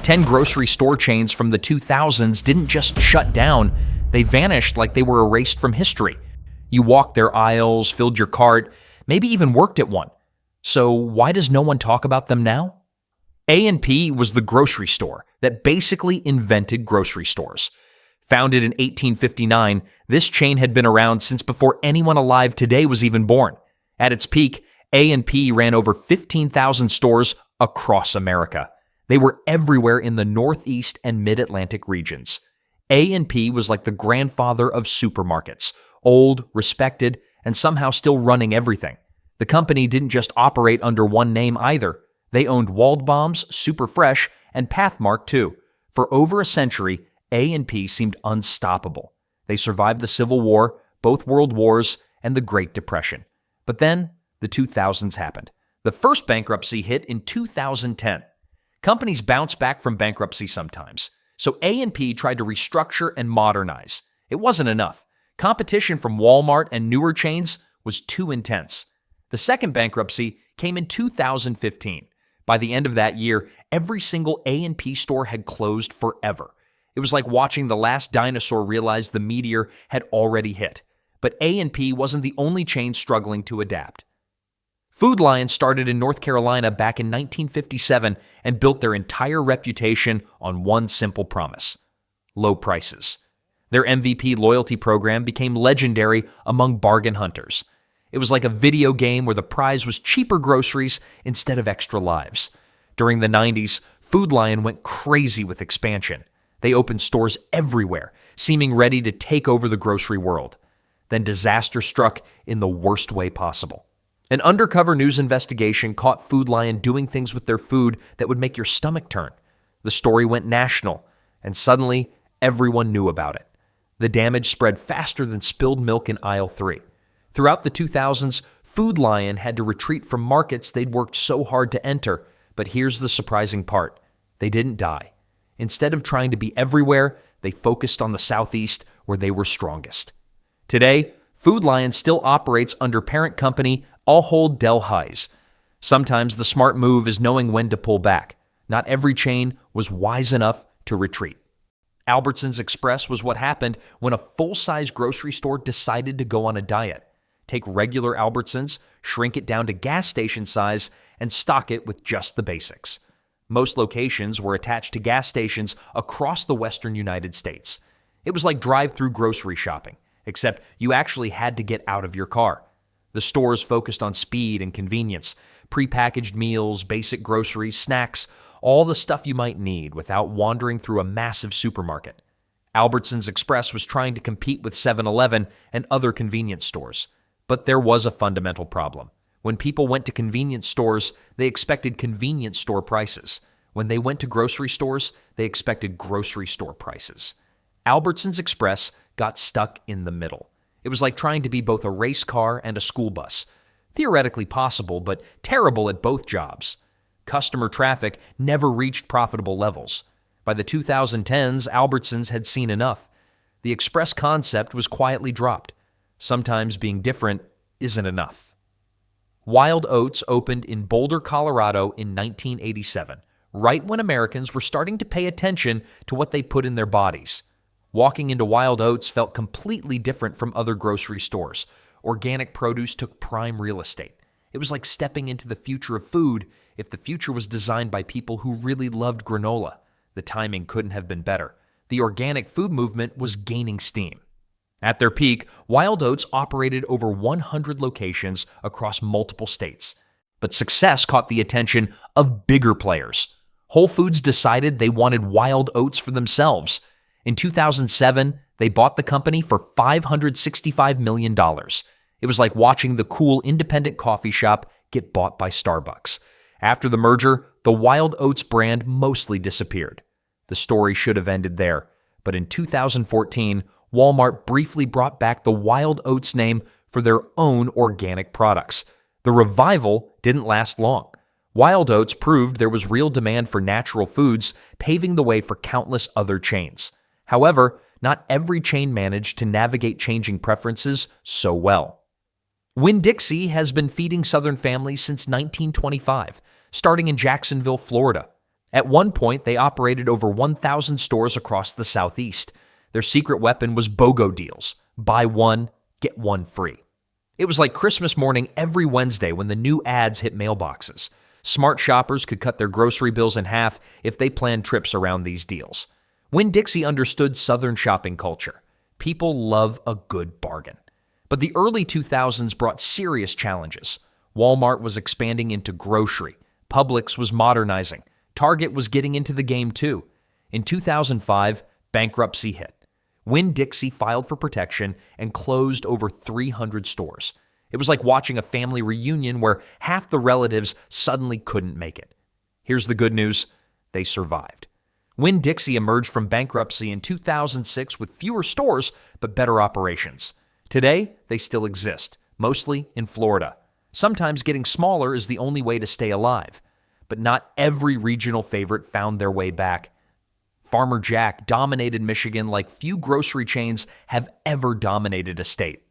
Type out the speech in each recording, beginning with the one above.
10 grocery store chains from the 2000s didn't just shut down, they vanished like they were erased from history. You walked their aisles, filled your cart, maybe even worked at one. So why does no one talk about them now? A&P was the grocery store that basically invented grocery stores. Founded in 1859, this chain had been around since before anyone alive today was even born. At its peak, A&P ran over 15,000 stores across America. They were everywhere in the Northeast and Mid-Atlantic regions. A&P was like the grandfather of supermarkets, old, respected, and somehow still running everything. The company didn't just operate under one name either. They owned Waldbaum's, Superfresh, and Pathmark too. For over a century, A&P seemed unstoppable. They survived the Civil War, both World Wars, and the Great Depression. But then, the 2000s happened. The first bankruptcy hit in 2010. Companies bounce back from bankruptcy sometimes. So A&P tried to restructure and modernize. It wasn't enough. Competition from Walmart and newer chains was too intense. The second bankruptcy came in 2015. By the end of that year, every single A&P store had closed forever. It was like watching the last dinosaur realize the meteor had already hit. But A&P wasn't the only chain struggling to adapt. Food Lion started in North Carolina back in 1957 and built their entire reputation on one simple promise: low prices. Their MVP loyalty program became legendary among bargain hunters. It was like a video game where the prize was cheaper groceries instead of extra lives. During the 90s, Food Lion went crazy with expansion. They opened stores everywhere, seeming ready to take over the grocery world. Then disaster struck in the worst way possible. An undercover news investigation caught Food Lion doing things with their food that would make your stomach turn. The story went national, and suddenly everyone knew about it. The damage spread faster than spilled milk in aisle 3. Throughout the 2000s, Food Lion had to retreat from markets they'd worked so hard to enter. But here's the surprising part: they didn't die. Instead of trying to be everywhere, they focused on the Southeast where they were strongest. Today, Food Lion still operates under parent company Ahold Delhaize. Sometimes the smart move is knowing when to pull back. Not every chain was wise enough to retreat. Albertsons Express was what happened when a full-size grocery store decided to go on a diet. Take regular Albertsons, shrink it down to gas station size, and stock it with just the basics. Most locations were attached to gas stations across the western United States. It was like drive-through grocery shopping, except you actually had to get out of your car. The stores focused on speed and convenience, prepackaged meals, basic groceries, snacks, all the stuff you might need without wandering through a massive supermarket. Albertsons Express was trying to compete with 7-Eleven and other convenience stores. But there was a fundamental problem. When people went to convenience stores, they expected convenience store prices. When they went to grocery stores, they expected grocery store prices. Albertsons Express got stuck in the middle. It was like trying to be both a race car and a school bus. Theoretically possible, but terrible at both jobs. Customer traffic never reached profitable levels. By the 2010s, Albertsons had seen enough. The Express concept was quietly dropped. Sometimes being different isn't enough. Wild Oats opened in Boulder, Colorado in 1987, right when Americans were starting to pay attention to what they put in their bodies. Walking into Wild Oats felt completely different from other grocery stores. Organic produce took prime real estate. It was like stepping into the future of food if the future was designed by people who really loved granola. The timing couldn't have been better. The organic food movement was gaining steam. At their peak, Wild Oats operated over 100 locations across multiple states. But success caught the attention of bigger players. Whole Foods decided they wanted Wild Oats for themselves. In 2007, they bought the company for $565 million. It was like watching the cool independent coffee shop get bought by Starbucks. After the merger, the Wild Oats brand mostly disappeared. The story should have ended there, but in 2014, Walmart briefly brought back the Wild Oats name for their own organic products. The revival didn't last long. Wild Oats proved there was real demand for natural foods, paving the way for countless other chains. However, not every chain managed to navigate changing preferences so well. Winn-Dixie has been feeding Southern families since 1925, starting in Jacksonville, Florida. At one point, they operated over 1,000 stores across the Southeast. Their secret weapon was BOGO deals. Buy one, get one free. It was like Christmas morning every Wednesday when the new ads hit mailboxes. Smart shoppers could cut their grocery bills in half if they planned trips around these deals. Winn-Dixie understood Southern shopping culture. People love a good bargain. But the early 2000s brought serious challenges. Walmart was expanding into grocery. Publix was modernizing. Target was getting into the game too. In 2005, bankruptcy hit. Winn-Dixie filed for protection and closed over 300 stores. It was like watching a family reunion where half the relatives suddenly couldn't make it. Here's the good news: they survived. Winn-Dixie emerged from bankruptcy in 2006 with fewer stores but better operations. Today, they still exist, mostly in Florida. Sometimes getting smaller is the only way to stay alive. But not every regional favorite found their way back. Farmer Jack dominated Michigan like few grocery chains have ever dominated a state.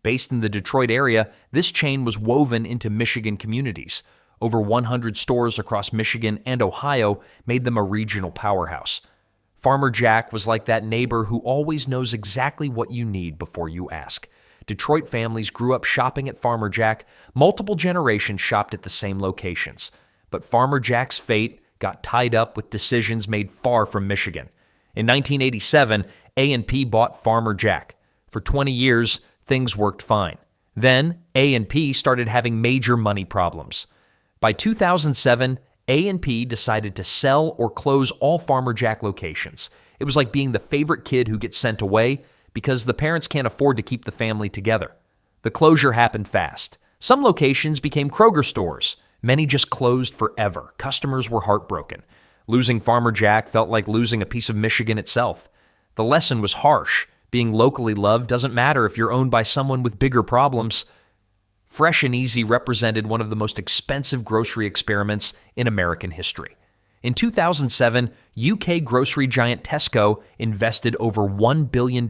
Based in the Detroit area, this chain was woven into Michigan communities. Over 100 stores across Michigan and Ohio made them a regional powerhouse. Farmer Jack was like that neighbor who always knows exactly what you need before you ask. Detroit families grew up shopping at Farmer Jack. Multiple generations shopped at the same locations. But Farmer Jack's fate got tied up with decisions made far from Michigan. In 1987, A&P bought Farmer Jack. For 20 years, things worked fine. Then, A&P started having major money problems. By 2007, A&P decided to sell or close all Farmer Jack locations. It was like being the favorite kid who gets sent away because the parents can't afford to keep the family together. The closure happened fast. Some locations became Kroger stores. Many just closed forever. Customers were heartbroken. Losing Farmer Jack felt like losing a piece of Michigan itself. The lesson was harsh. Being locally loved doesn't matter if you're owned by someone with bigger problems. Fresh and Easy represented one of the most expensive grocery experiments in American history. In 2007, UK grocery giant Tesco invested over $1 billion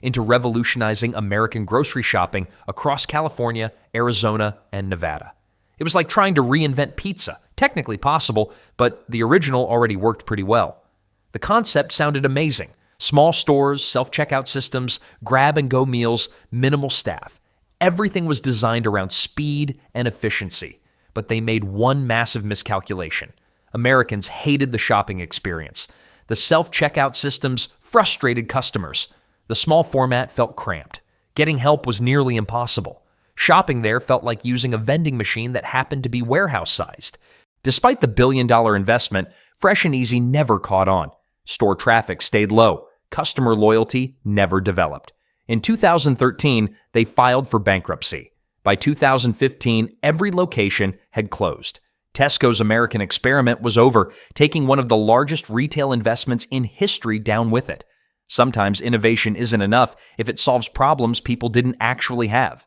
into revolutionizing American grocery shopping across California, Arizona, and Nevada. It was like trying to reinvent pizza. Technically possible, but the original already worked pretty well. The concept sounded amazing. Small stores, self-checkout systems, grab-and-go meals, minimal staff. Everything was designed around speed and efficiency. But they made one massive miscalculation. Americans hated the shopping experience. The self-checkout systems frustrated customers. The small format felt cramped. Getting help was nearly impossible. Shopping there felt like using a vending machine that happened to be warehouse-sized. Despite the billion-dollar investment, Fresh and Easy never caught on. Store traffic stayed low. Customer loyalty never developed. In 2013, they filed for bankruptcy. By 2015, every location had closed. Tesco's American experiment was over, taking one of the largest retail investments in history down with it. Sometimes innovation isn't enough if it solves problems people didn't actually have.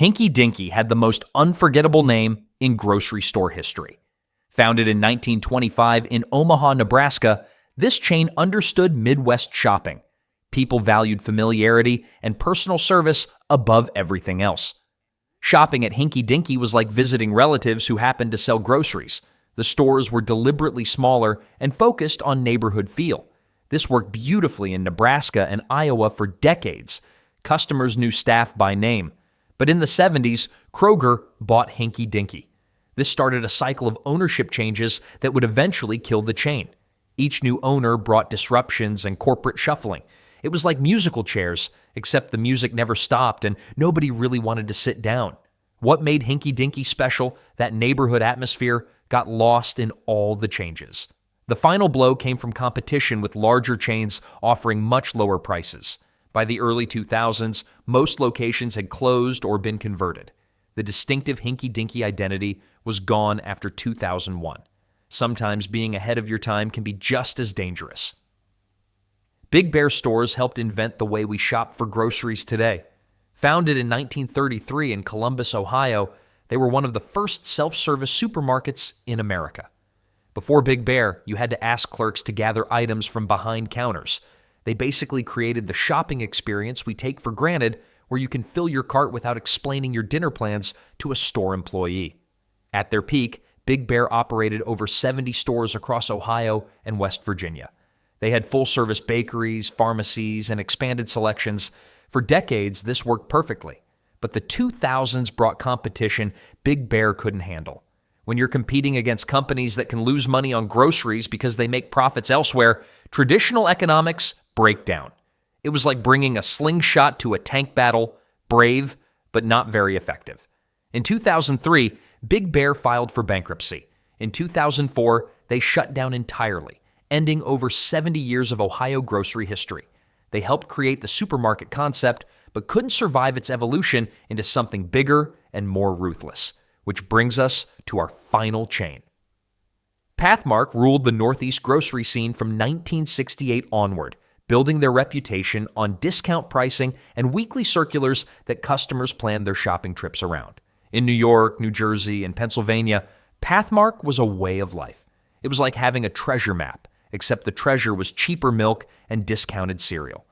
Hinky Dinky had the most unforgettable name in grocery store history. Founded in 1925 in Omaha, Nebraska, this chain understood Midwest shopping. People valued familiarity and personal service above everything else. Shopping at Hinky Dinky was like visiting relatives who happened to sell groceries. The stores were deliberately smaller and focused on neighborhood feel. This worked beautifully in Nebraska and Iowa for decades. Customers knew staff by name. But in the 70s, Kroger bought Hinky Dinky. This started a cycle of ownership changes that would eventually kill the chain. Each new owner brought disruptions and corporate shuffling. It was like musical chairs, except the music never stopped and nobody really wanted to sit down. What made Hinky Dinky special, that neighborhood atmosphere, got lost in all the changes. The final blow came from competition with larger chains offering much lower prices. By the early 2000s, most locations had closed or been converted. The distinctive Hinky Dinky identity was gone after 2001. Sometimes being ahead of your time can be just as dangerous. Big Bear stores helped invent the way we shop for groceries today. Founded in 1933 in Columbus, Ohio, they were one of the first self-service supermarkets in America. Before Big Bear, you had to ask clerks to gather items from behind counters. They basically created the shopping experience we take for granted, where you can fill your cart without explaining your dinner plans to a store employee. At their peak, Big Bear operated over 70 stores across Ohio and West Virginia. They had full-service bakeries, pharmacies, and expanded selections. For decades, this worked perfectly. But the 2000s brought competition Big Bear couldn't handle. When you're competing against companies that can lose money on groceries because they make profits elsewhere, traditional economics break down. It was like bringing a slingshot to a tank battle, brave, but not very effective. In 2003, Big Bear filed for bankruptcy. In 2004, they shut down entirely, ending over 70 years of Ohio grocery history. They helped create the supermarket concept, but couldn't survive its evolution into something bigger and more ruthless. Which brings us to our final chain. Pathmark ruled the Northeast grocery scene from 1968 onward, building their reputation on discount pricing and weekly circulars that customers planned their shopping trips around. In New York, New Jersey, and Pennsylvania, Pathmark was a way of life. It was like having a treasure map, except the treasure was cheaper milk and discounted cereal.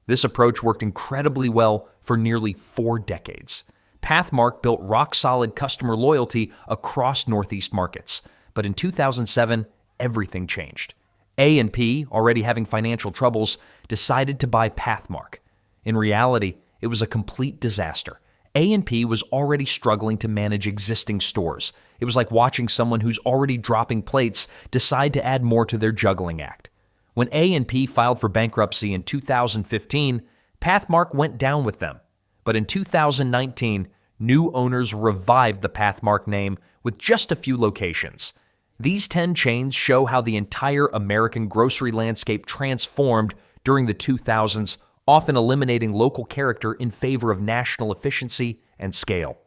This approach worked incredibly well for nearly 4 decades. Pathmark built rock-solid customer loyalty across Northeast markets. But in 2007, everything changed. A&P, already having financial troubles, decided to buy Pathmark. In reality, it was a complete disaster. A&P was already struggling to manage existing stores. It was like watching someone who's already dropping plates decide to add more to their juggling act. When A&P filed for bankruptcy in 2015, Pathmark went down with them. But in 2019, new owners revived the Pathmark name with just a few locations. These 10 chains show how the entire American grocery landscape transformed during the 2000s, often eliminating local character in favor of national efficiency and scale.